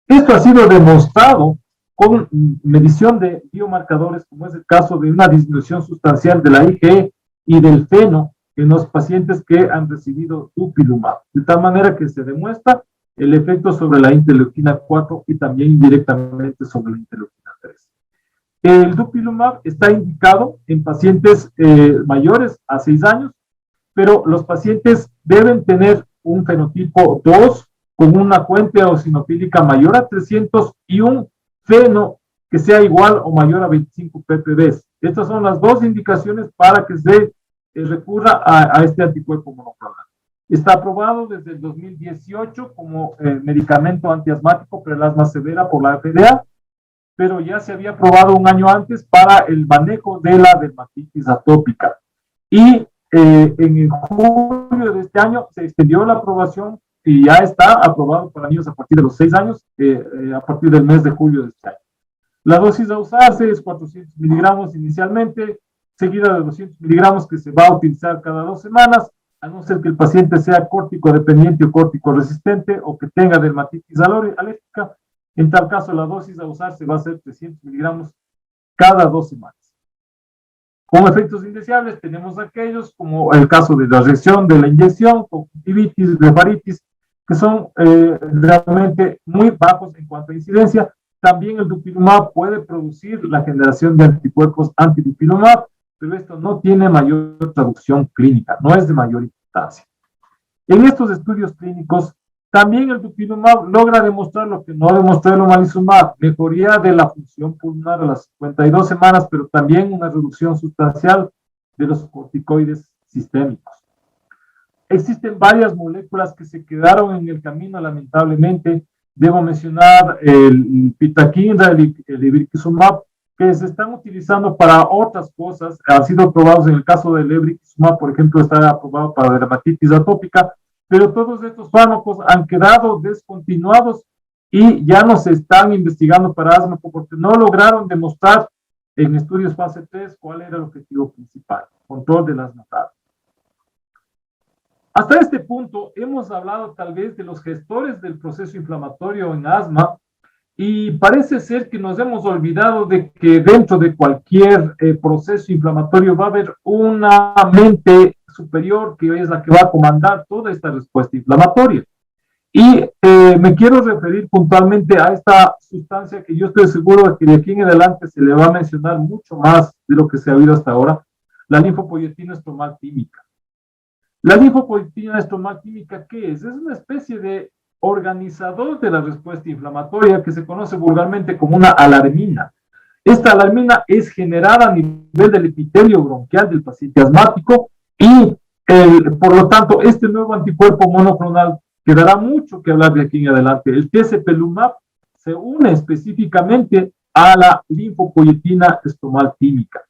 Esto ha sido demostrado con medición de biomarcadores, como es el caso de una disminución sustancial de la IgE y del FeNO en los pacientes que han recibido dupilumab, de tal manera que se demuestra el efecto sobre la interleuquina 4 y también indirectamente sobre la interleuquina 3. El dupilumab está indicado en pacientes mayores a 6 años, pero los pacientes deben tener un fenotipo 2 con una fuente eosinofílica mayor a 300 y un feno que sea igual o mayor a 25 ppb. Estas son las dos indicaciones para que se recurra a este anticuerpo monoclonal. Está aprobado desde el 2018 como medicamento antiasmático para el asma severa por la FDA, pero ya se había aprobado un año antes para el manejo de la dermatitis atópica. Y en julio de este año se extendió la aprobación y ya está aprobado para niños a partir de los 6 años, a partir del mes de julio de este año. La dosis a usarse es 400 miligramos inicialmente, seguida de 200 miligramos que se va a utilizar cada 2 semanas, a no ser que el paciente sea córtico dependiente o córtico resistente o que tenga dermatitis alérgica. En tal caso, la dosis a usarse va a ser 300 miligramos cada 2 semanas. Como efectos indeseables tenemos aquellos como el caso de la reacción de la inyección, conjuntivitis, blefaritis, que son realmente muy bajos en cuanto a incidencia. También el dupilumab puede producir la generación de anticuerpos anti-dupilumab, pero esto no tiene mayor traducción clínica, no es de mayor importancia. En estos estudios clínicos, también el dupilumab logra demostrar lo que no demostró el omalizumab, mejoría de la función pulmonar a las 52 semanas, pero también una reducción sustancial de los corticoides sistémicos. Existen varias moléculas que se quedaron en el camino, lamentablemente. Debo mencionar el pitaquindra, el ibriximab, que se están utilizando para otras cosas. Han sido aprobados en el caso del ibriximab, por ejemplo, está aprobado para dermatitis atópica, pero todos estos fármacos han quedado descontinuados y ya no se están investigando para asma porque no lograron demostrar en estudios fase 3 cuál era el objetivo principal, control del asma tarde. Hasta este punto hemos hablado tal vez de los gestores del proceso inflamatorio en asma y parece ser que nos hemos olvidado de que dentro de cualquier proceso inflamatorio va a haber una mente superior que es la que va a comandar toda esta respuesta inflamatoria. Y me quiero referir puntualmente a esta sustancia que yo estoy seguro de que de aquí en adelante se le va a mencionar mucho más de lo que se ha oído hasta ahora, la linfopoietina estromal química. La linfopoietina estromal química, ¿qué es? Es una especie de organizador de la respuesta inflamatoria que se conoce vulgarmente como una alarmina. Esta alarmina es generada a nivel del epitelio bronquial del paciente asmático y, por lo tanto, este nuevo anticuerpo monoclonal que dará mucho que hablar de aquí en adelante. El tezepelumab se une específicamente a la linfopoietina estromal química.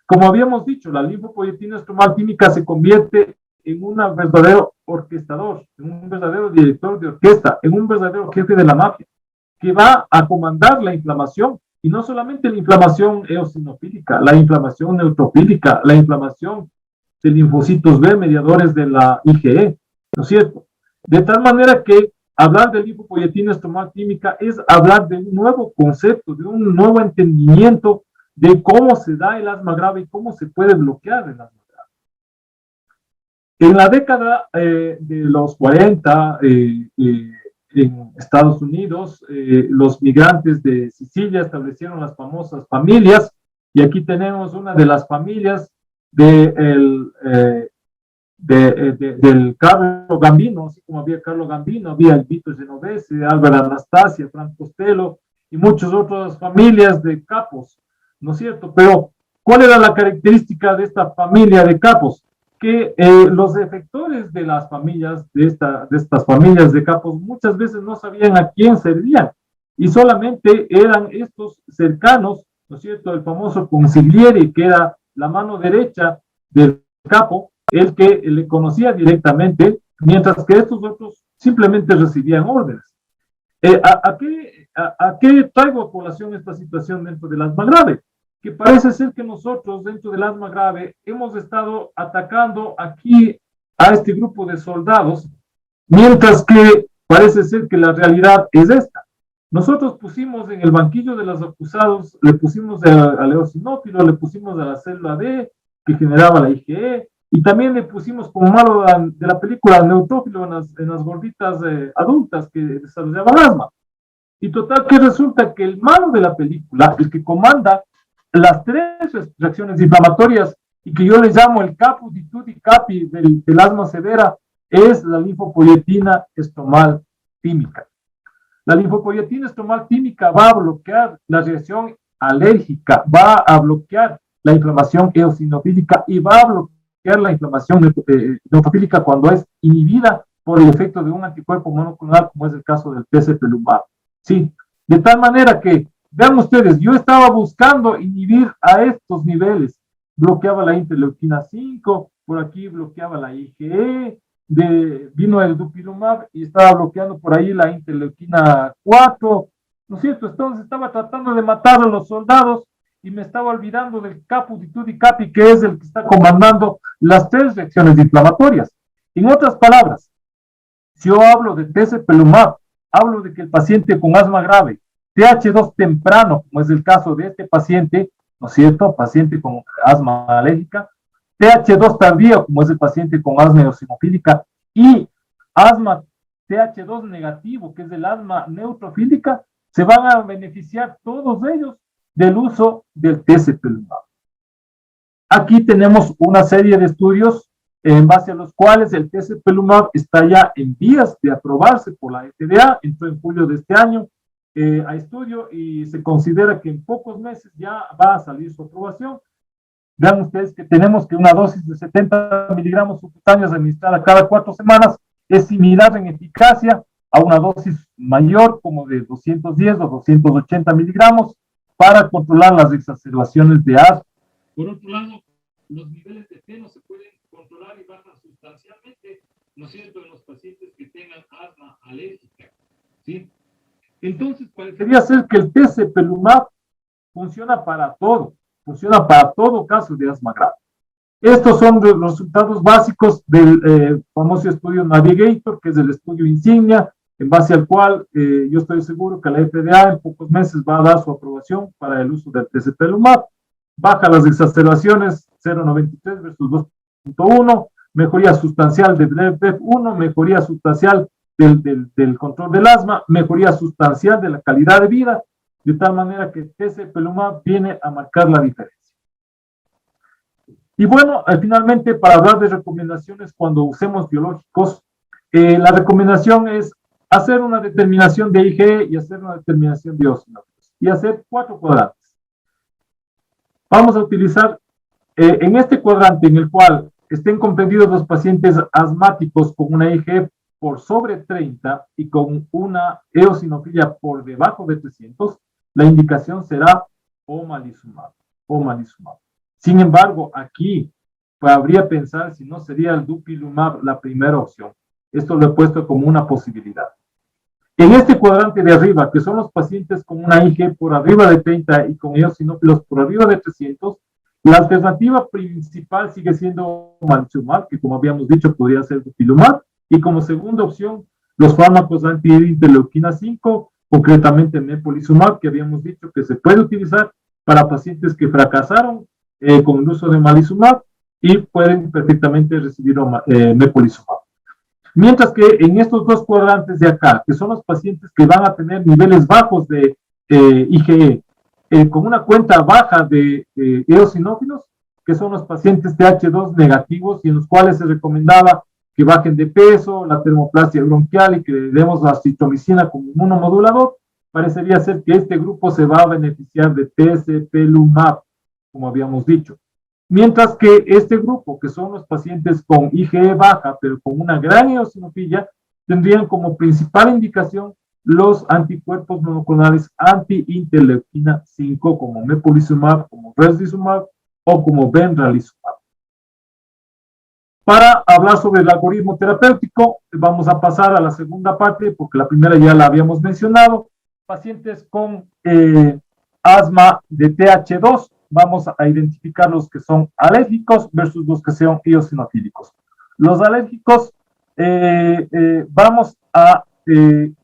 Como habíamos dicho, la linfopoietina estromal química se convierte en un verdadero orquestador, en un verdadero director de orquesta, en un verdadero jefe de la mafia, que va a comandar la inflamación, y no solamente la inflamación eosinofílica, la inflamación neutrofílica, la inflamación de linfocitos B, mediadores de la IgE, ¿no es cierto? De tal manera que hablar de linfopoietina estromal química es hablar de un nuevo concepto, de un nuevo entendimiento de cómo se da el asma grave y cómo se puede bloquear el asma grave. En la década de los 40, en Estados Unidos, los migrantes de Sicilia establecieron las famosas familias, y aquí tenemos una de las familias del Carlo Gambino. Así como había Carlo Gambino, había el Vito Genovese, Álvaro Anastasia, Frank Costello y muchas otras familias de capos, ¿no es cierto? Pero, ¿cuál era la característica de esta familia de capos? Que los efectores de las familias, de estas familias de capos, muchas veces no sabían a quién servían y solamente eran estos cercanos, ¿no es cierto? El famoso consigliere, que era la mano derecha del capo, el que le conocía directamente, mientras que estos otros simplemente recibían órdenes. ¿A qué traigo a colación esta situación dentro del asma grave? Que parece ser que nosotros dentro del asma grave hemos estado atacando aquí a este grupo de soldados, mientras que parece ser que la realidad es esta. Nosotros pusimos en el banquillo de los acusados, le pusimos al eosinófilo, le pusimos a la célula D que generaba la IgE, y también le pusimos como malo de la película neutrófilo en las gorditas adultas que desarrollaban asma. Y total que resulta que el malo de la película, el que comanda las tres reacciones inflamatorias y que yo le llamo el caput di tutti capi del asma severa, es la linfopoietina estromal química. La linfopoietina estromal tímica va a bloquear la reacción alérgica, va a bloquear la inflamación eosinofílica y va a bloquear la inflamación neutrófílica cuando es inhibida por el efecto de un anticuerpo monoclonal, como es el caso del tezepelumab. Sí, de tal manera que, vean ustedes, yo estaba buscando inhibir a estos niveles. Bloqueaba la interleuquina 5, por aquí bloqueaba la IgE, vino el dupilumab y estaba bloqueando por ahí la interleuquina 4, ¿no es cierto? Entonces estaba tratando de matar a los soldados y me estaba olvidando del capo di tutti capi, que es el que está comandando las 3 reacciones inflamatorias. En otras palabras, si yo hablo de tezepelumab, hablo de que el paciente con asma grave, TH2 temprano, como es el caso de este paciente, ¿no es cierto? Paciente con asma alérgica, TH2 tardío, como es el paciente con asma eosinofílica, y asma TH2 negativo, que es el asma neutrofílica, se van a beneficiar todos ellos del uso del tezepelumab. Aquí tenemos una serie de estudios en base a los cuales el tezepelumab está ya en vías de aprobarse por la FDA, entró en julio de este año a estudio y se considera que en pocos meses ya va a salir su aprobación. Vean ustedes que tenemos que una dosis de 70 miligramos subcutáneos administrada cada 4 semanas es similar en eficacia a una dosis mayor como de 210 o 280 miligramos para controlar las exacerbaciones de asma. Por otro lado, los niveles de feno se pueden controlar y bajan sustancialmente, ¿no es cierto?, en los pacientes que tengan asma alérgica, ¿sí? Entonces, parecería ser que el tezepelumab funciona para todo caso de asma grave. Estos son los resultados básicos del famoso estudio Navigator, que es el estudio insignia, en base al cual yo estoy seguro que la FDA en pocos meses va a dar su aprobación para el uso del tezepelumab. Baja las exacerbaciones 0,93 versus 2,1, mejoría sustancial de BEF1, mejoría sustancial del control del asma, mejoría sustancial de la calidad de vida, de tal manera que tezepelumab viene a marcar la diferencia. Y bueno, finalmente, para hablar de recomendaciones cuando usemos biológicos, la recomendación es hacer una determinación de IgE y hacer una determinación de eosinófilos y hacer 4 cuadrantes. Vamos a utilizar en este cuadrante en el cual estén comprendidos los pacientes asmáticos con una IgE por sobre 30 y con una eosinofilia por debajo de 300, la indicación será omalizumab. Sin embargo, aquí habría pensar si no sería el dupilumab la primera opción. Esto lo he puesto como una posibilidad. En este cuadrante de arriba, que son los pacientes con una IgE por arriba de 30 y con eosinófilos por arriba de 300, la alternativa principal sigue siendo omalizumab, que como habíamos dicho podría ser dupilumab, y como segunda opción, los fármacos anti-interleuquina 5, concretamente mepolizumab, que habíamos dicho que se puede utilizar para pacientes que fracasaron con el uso de omalizumab y pueden perfectamente recibir mepolizumab. Mientras que en estos 2 cuadrantes de acá, que son los pacientes que van a tener niveles bajos de IgE, con una cuenta baja de eosinófilos, que son los pacientes TH2 negativos y en los cuales se recomendaba que bajen de peso, la termoplasia bronquial y que le demos la citromicina como inmunomodulador, parecería ser que este grupo se va a beneficiar de tezepelumab, como habíamos dicho. Mientras que este grupo, que son los pacientes con IgE baja, pero con una gran eosinofilia, tendrían como principal indicación los anticuerpos monoclonales anti-interleuquina 5, como mepolizumab, como restizumab o como benralizumab. Para hablar sobre el algoritmo terapéutico, vamos a pasar a la segunda parte, porque la primera ya la habíamos mencionado. Pacientes con asma de TH2, vamos a identificar los que son alérgicos versus los que sean eosinofílicos. Los alérgicos, vamos a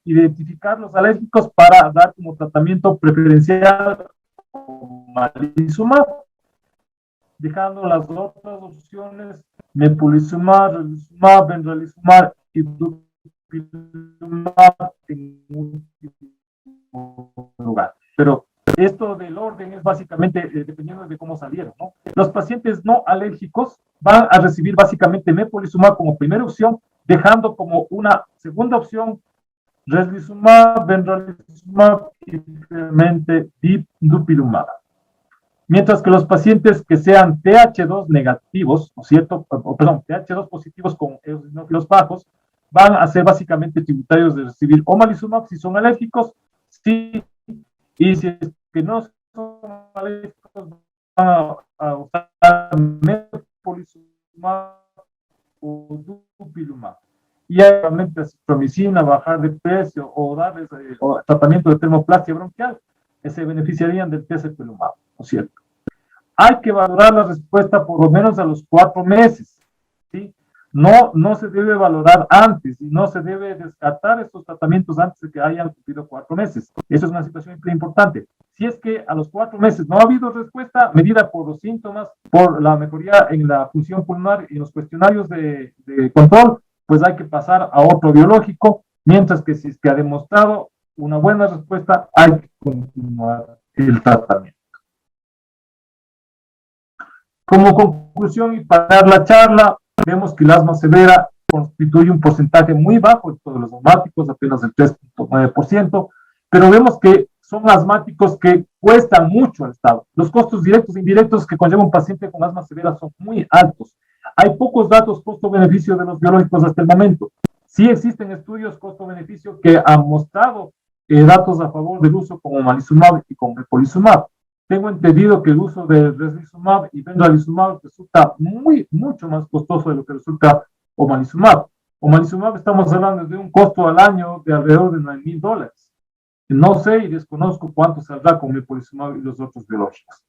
identificar los alérgicos para dar como tratamiento preferencial omalizumab, dejando las otras opciones mepolizumab, ralizumab, benralizumab y dupilumab en último lugar. Pero esto del orden es básicamente dependiendo de cómo salieron, ¿no? Los pacientes no alérgicos van a recibir básicamente mepolizumab como primera opción, dejando como una segunda opción Reslizumab, benralizumab y finalmente dupilumab. Mientras que los pacientes que sean TH2 negativos, ¿no es cierto? Perdón, TH2 positivos con eosinófilos bajos, van a ser básicamente tributarios de recibir omalizumab si son alérgicos, sí, y si es que no son alérgicos, van a usar mepolizumab o dupilumab. Y realmente acitromicina, bajar de precio o darles o tratamiento de termoplastia bronquial, se beneficiarían del tezepelumab, ¿no es cierto? Hay que valorar la respuesta por lo menos a los 4 meses, ¿sí? No se debe valorar antes y no se debe descartar estos tratamientos antes de que hayan cumplido 4 meses. Eso es una situación muy importante. Si es que a los 4 meses no ha habido respuesta, medida por los síntomas, por la mejoría en la función pulmonar y los cuestionarios de control, pues hay que pasar a otro biológico, mientras que si es que ha demostrado una buena respuesta, hay que continuar el tratamiento. Como conclusión y para dar la charla, vemos que el asma severa constituye un porcentaje muy bajo de todos los asmáticos, apenas el 3.9%, pero vemos que son asmáticos que cuestan mucho al Estado. Los costos directos e indirectos que conlleva un paciente con asma severa son muy altos. Hay pocos datos costo-beneficio de los biológicos hasta el momento. Sí existen estudios costo-beneficio que han mostrado datos a favor del uso con omalizumab y con mepolizumab. Tengo entendido que el uso de reslizumab y benralizumab resulta mucho más costoso de lo que resulta omalizumab. Omalizumab estamos hablando de un costo al año de alrededor de $9,000. No sé y desconozco cuánto saldrá con mepolizumab y los otros biológicos.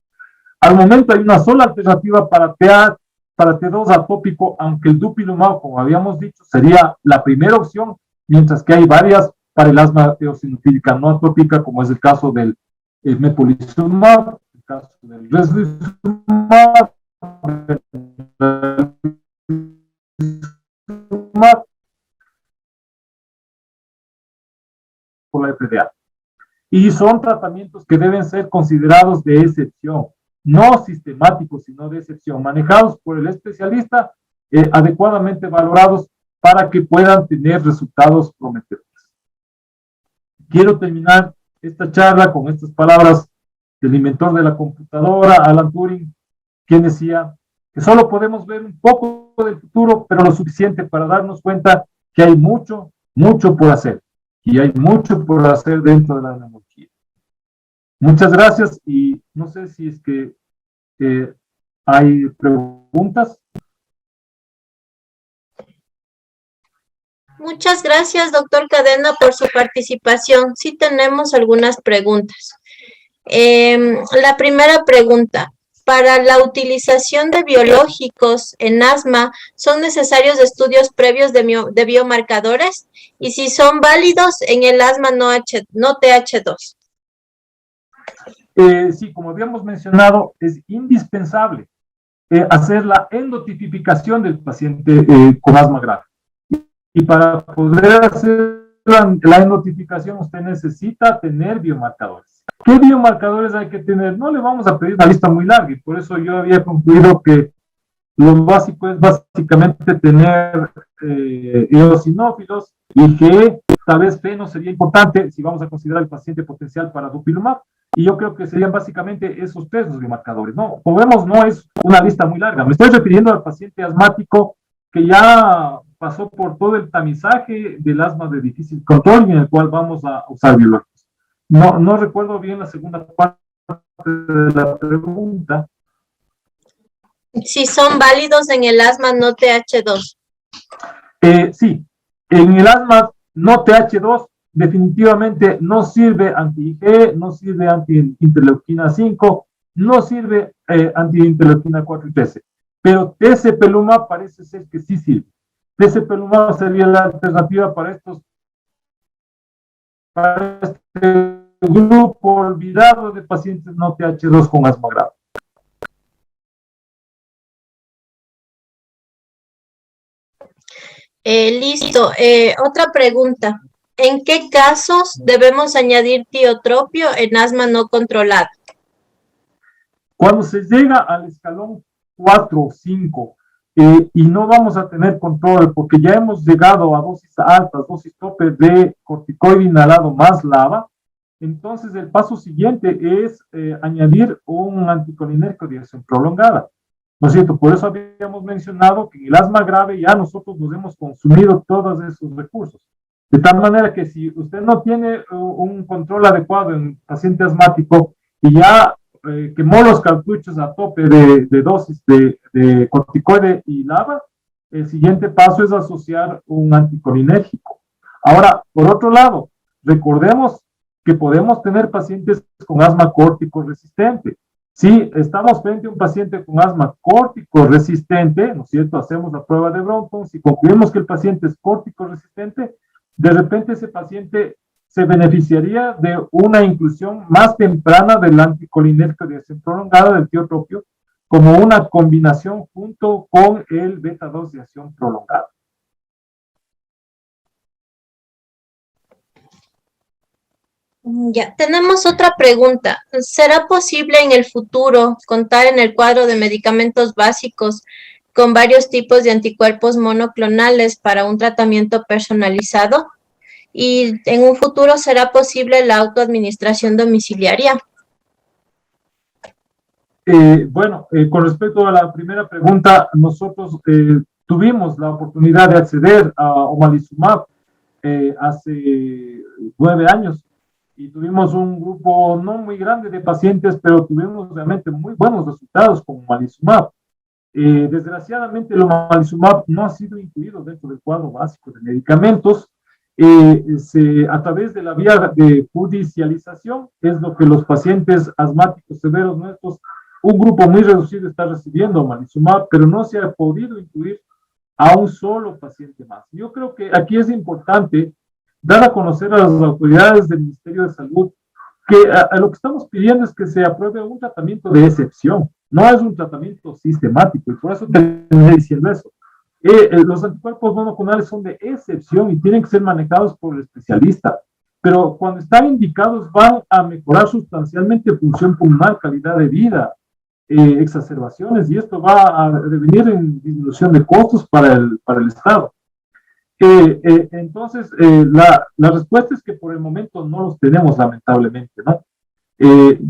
Al momento hay una sola alternativa para T2 atópico, aunque el dupilumab, como habíamos dicho, sería la primera opción, mientras que hay varias para el asma eosinofílica no atópica, como es el caso del mepolizumab, el caso del reslizumab, por la FDA. Y son tratamientos que deben ser considerados de excepción, no sistemáticos, sino de excepción, manejados por el especialista, adecuadamente valorados para que puedan tener resultados prometedores. Quiero terminar esta charla con estas palabras del inventor de la computadora, Alan Turing, quien decía que solo podemos ver un poco del futuro, pero lo suficiente para darnos cuenta que hay mucho por hacer. Y hay mucho por hacer dentro de la neurología. Muchas gracias y no sé si es que hay preguntas. Muchas gracias, doctor Cadena, por su participación. Sí tenemos algunas preguntas. La primera pregunta, para la utilización de biológicos en asma, ¿son necesarios estudios previos de biomarcadores? Y si son válidos en el asma no TH2. Sí, como habíamos mencionado, es indispensable hacer la endotipificación del paciente con asma grave. Y para poder hacer la endotipificación, usted necesita tener biomarcadores. ¿Qué biomarcadores hay que tener? No le vamos a pedir una lista muy larga, y por eso yo había concluido que lo básico es básicamente tener eosinófilos, IgE, tal vez FeNO sería importante si vamos a considerar el paciente potencial para dupilumab, y yo creo que serían básicamente esos tres los biomarcadores. No, como vemos, no es una lista muy larga. Me estoy refiriendo al paciente asmático que ya pasó por todo el tamizaje del asma de difícil control y en el cual vamos a usar biológicos. No recuerdo bien la segunda parte de la pregunta. Si son válidos en el asma no TH2. Sí, en el asma no TH2 definitivamente no sirve anti-IgE, no sirve anti-interleuquina 5, no sirve anti-interleuquina 4 y 13. Pero tezepelumab parece ser que sí sirve. Tezepelumab sería la alternativa para este grupo olvidado de pacientes no TH2 con asma grave. Listo. Otra pregunta. ¿En qué casos debemos añadir tiotropio en asma no controlada? Cuando se llega al escalón 4 o 5 y no vamos a tener control porque ya hemos llegado a dosis altas, dosis tope de corticoide inhalado más LABA. Entonces el paso siguiente es añadir un anticolinérgico de acción prolongada, ¿no es cierto? Por eso habíamos mencionado que en el asma grave ya nosotros nos hemos consumido todos esos recursos. De tal manera que si usted no tiene un control adecuado en paciente asmático y ya quemó los cartuchos a tope de dosis de corticoide y LABA, el siguiente paso es asociar un anticolinérgico. Ahora, por otro lado, recordemos que podemos tener pacientes con asma córtico resistente. Si estamos frente a un paciente con asma córtico resistente, ¿no es cierto? Hacemos la prueba de Brompton, si concluimos que el paciente es córtico resistente, de repente ese paciente se beneficiaría de una inclusión más temprana del anticolinérgico de acción prolongada del tiotropio como una combinación junto con el beta-2 de acción prolongada. Ya, tenemos otra pregunta. ¿Será posible en el futuro contar en el cuadro de medicamentos básicos con varios tipos de anticuerpos monoclonales para un tratamiento personalizado? ¿Y en un futuro será posible la autoadministración domiciliaria? Con respecto a la primera pregunta, nosotros tuvimos la oportunidad de acceder a omalizumab hace 9 años y tuvimos un grupo no muy grande de pacientes, pero tuvimos realmente muy buenos resultados con omalizumab. Desgraciadamente, el omalizumab no ha sido incluido dentro del cuadro básico de medicamentos. A través de la vía de judicialización es lo que los pacientes asmáticos severos nuestros, un grupo muy reducido está recibiendo omalizumab, pero no se ha podido incluir a un solo paciente más. Yo creo que aquí es importante dar a conocer a las autoridades del Ministerio de Salud que lo que estamos pidiendo es que se apruebe un tratamiento de excepción, no es un tratamiento sistemático, y por eso terminé diciendo eso. Los anticuerpos monoclonales son de excepción y tienen que ser manejados por el especialista, pero cuando están indicados van a mejorar sustancialmente función pulmonar, calidad de vida, exacerbaciones, y esto va a devenir en disminución de costos para el Estado. Entonces, la respuesta es que por el momento no los tenemos, lamentablemente, ¿no?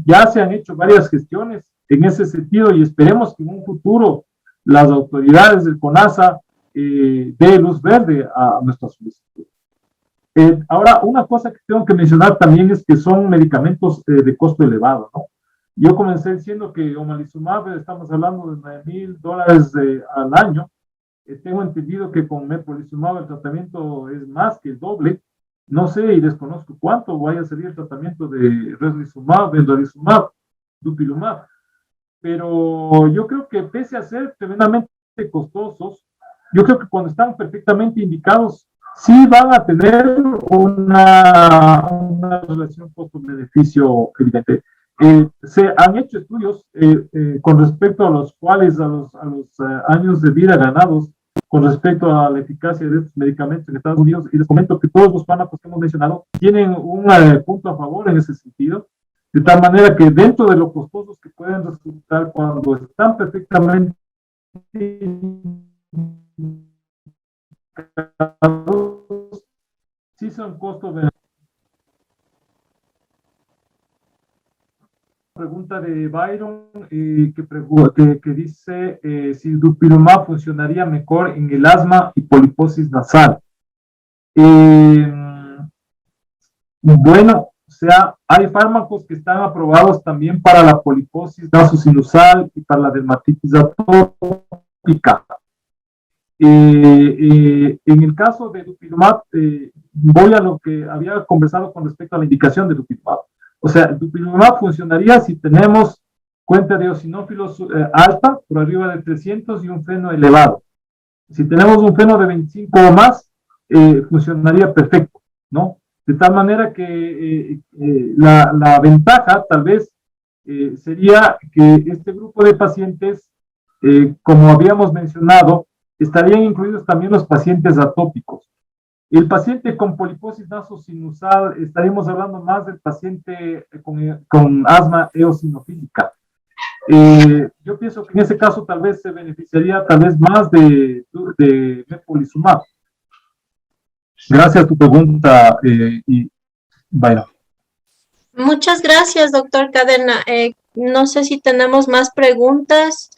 Ya se han hecho varias gestiones en ese sentido y esperemos que en un futuro las autoridades del CONASA dé luz verde a nuestra solicitud. Ahora, una cosa que tengo que mencionar también es que son medicamentos de costo elevado, ¿no? Yo comencé diciendo que omalizumab estamos hablando de $9,000 al año. Tengo entendido que con mepolizumab el tratamiento es más que el doble. No sé y desconozco cuánto vaya a salir el tratamiento de reslizumab, benralizumab, dupilumab. Pero yo creo que pese a ser tremendamente costosos, yo creo que cuando están perfectamente indicados, sí van a tener una relación costo-beneficio evidente. Se han hecho estudios con respecto a los cuales, a los años de vida ganados, con respecto a la eficacia de estos medicamentos en Estados Unidos, y les comento que todos los fármacos que hemos mencionado tienen un punto a favor en ese sentido, de tal manera que dentro de lo costosos que pueden resultar cuando están perfectamente sí son costos-beneficio. Pregunta de Byron que dice si dupilumab funcionaría mejor en el asma y poliposis nasal. Bueno, o sea, hay fármacos que están aprobados también para la poliposis nasosinusal y para la dermatitis atópica. En el caso de dupilumab, voy a lo que había conversado con respecto a la indicación de dupilumab. O sea, el dupilumab funcionaría si tenemos cuenta de eosinófilos alta, por arriba de 300, y un feno elevado. Si tenemos un feno de 25 o más, funcionaría perfecto, ¿no? De tal manera que la ventaja, tal vez, sería que este grupo de pacientes, como habíamos mencionado, estarían incluidos también los pacientes atópicos. El paciente con poliposis nasosinusal, estaríamos hablando más del paciente con asma eosinofílica. Yo pienso que en ese caso tal vez se beneficiaría tal vez más de mepolizumab. Gracias a tu pregunta, y vaya. Muchas gracias, doctor Cadena. No sé si tenemos más preguntas.